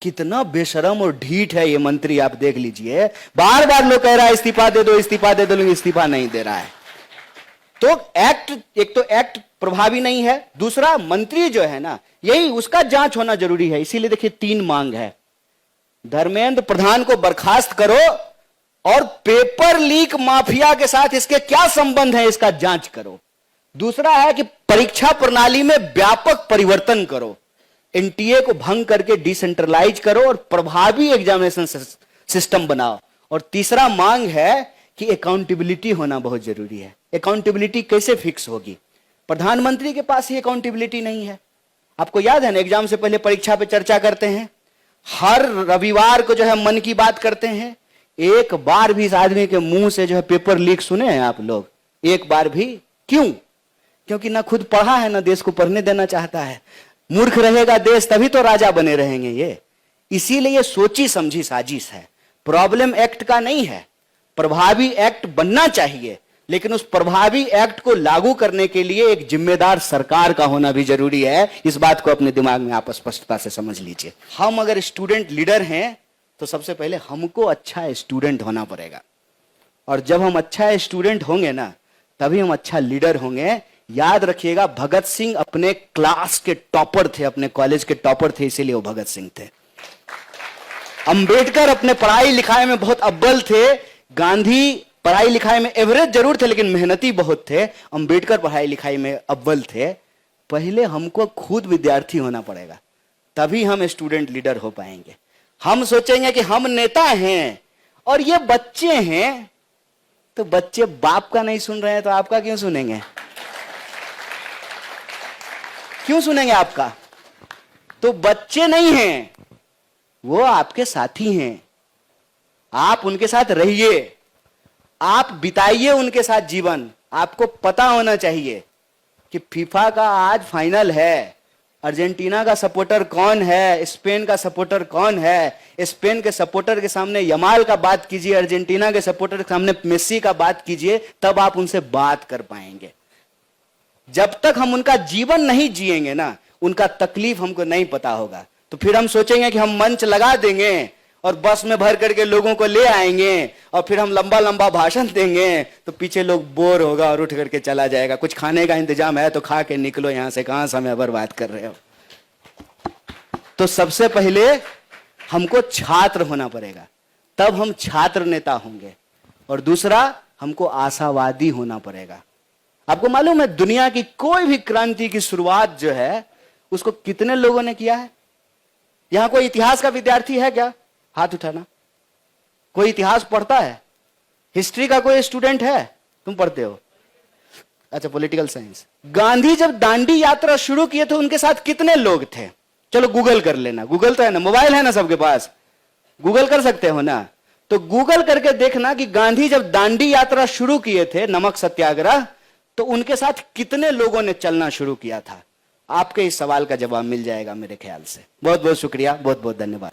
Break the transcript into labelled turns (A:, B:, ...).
A: कितना बेशरम और ढीठ है ये मंत्री, आप देख लीजिए। बार बार लोग कह रहा है इस्तीफा दे दो, इस्तीफा दे दो, लेकिन इस्तीफा नहीं दे रहा है। तो एक तो एक्ट प्रभावी नहीं है, दूसरा मंत्री जो है ना, यही उसका जांच होना जरूरी है। इसीलिए देखिए 3 मांग है। धर्मेंद्र प्रधान को बर्खास्त करो और पेपर लीक माफिया के साथ इसके क्या संबंध है इसका जांच करो। दूसरा है कि परीक्षा प्रणाली में व्यापक परिवर्तन करो, एनटीए को भंग करके डिसेंट्रलाइज करो और प्रभावी एग्जामिनेशन सिस्टम बनाओ। और तीसरा मांग है कि अकाउंटेबिलिटी होना बहुत जरूरी है। अकाउंटेबिलिटी कैसे फिक्स होगी? प्रधानमंत्री के पास ही अकाउंटेबिलिटी नहीं है। आपको याद है ना, एग्जाम से पहले परीक्षा पे चर्चा करते हैं, हर रविवार को जो है मन की बात करते हैं। एक बार भी इस आदमी के मुंह से जो है पेपर लीक सुने हैं आप लोग? एक बार भी। क्यों? क्योंकि ना खुद पढ़ा है, ना देश को पढ़ने देना चाहता है। मूर्ख रहेगा देश तभी तो राजा बने रहेंगे ये। इसीलिए ये सोची समझी साजिश है। प्रॉब्लम एक्ट का नहीं है, प्रभावी एक्ट बनना चाहिए, लेकिन उस प्रभावी एक्ट को लागू करने के लिए एक जिम्मेदार सरकार का होना भी जरूरी है। इस बात को अपने दिमाग में आप स्पष्टता से समझ लीजिए। हम अगर स्टूडेंट लीडर हैं तो सबसे पहले हमको अच्छा स्टूडेंट होना पड़ेगा, और जब हम अच्छा स्टूडेंट होंगे ना, तभी हम अच्छा लीडर होंगे। याद रखिएगा, भगत सिंह अपने क्लास के टॉपर थे, अपने कॉलेज के टॉपर थे, इसीलिए वो भगत सिंह थे। अंबेडकर अपने पढ़ाई लिखाई में बहुत अव्वल थे। गांधी पढ़ाई लिखाई में एवरेज जरूर थे, लेकिन मेहनती बहुत थे। अंबेडकर पढ़ाई लिखाई में अव्वल थे। पहले हमको खुद विद्यार्थी होना पड़ेगा, तभी हम स्टूडेंट लीडर हो पाएंगे। हम सोचेंगे कि हम नेता हैं और ये बच्चे हैं, तो बच्चे बाप का नहीं सुन रहे हैं तो आपका क्यों सुनेंगे? क्यों सुनेंगे आपका? तो बच्चे नहीं हैं, वो आपके साथी हैं। आप उनके साथ रहिए, आप बिताइए उनके साथ जीवन। आपको पता होना चाहिए कि फीफा का आज फाइनल है। अर्जेंटीना का सपोर्टर कौन है, स्पेन का सपोर्टर कौन है? स्पेन के सपोर्टर के सामने यमाल का बात कीजिए, अर्जेंटीना के सपोर्टर के सामने मेस्सी का बात कीजिए, तब आप उनसे बात कर पाएंगे। जब तक हम उनका जीवन नहीं जिएंगे ना, उनका तकलीफ हमको नहीं पता होगा। तो फिर हम सोचेंगे कि हम मंच लगा देंगे और बस में भर करके लोगों को ले आएंगे और फिर हम लंबा लंबा भाषण देंगे, तो पीछे लोग बोर होगा और उठ करके चला जाएगा। कुछ खाने का इंतजाम है तो खा के निकलो यहां से, कहां समय बर्बाद कर रहे हो। तो सबसे पहले हमको छात्र होना पड़ेगा, तब हम छात्र नेता होंगे। और दूसरा, हमको आशावादी होना पड़ेगा। आपको मालूम है, दुनिया की कोई भी क्रांति की शुरुआत जो है उसको कितने लोगों ने किया है? यहां कोई इतिहास का विद्यार्थी है क्या? हाथ उठाना। कोई इतिहास पढ़ता है? हिस्ट्री का कोई स्टूडेंट है? तुम पढ़ते हो? अच्छा, पॉलिटिकल साइंस। गांधी जब दांडी यात्रा शुरू किए थे, उनके साथ कितने लोग थे? चलो गूगल कर लेना, गूगल तो है ना, मोबाइल है ना सबके पास, गूगल कर सकते हो ना। तो गूगल करके देखना कि गांधी जब दांडी यात्रा शुरू किए थे, नमक सत्याग्रह, तो उनके साथ कितने लोगों ने चलना शुरू किया था। आपके इस सवाल का जवाब मिल जाएगा मेरे ख्याल से। बहुत बहुत शुक्रिया, बहुत बहुत धन्यवाद।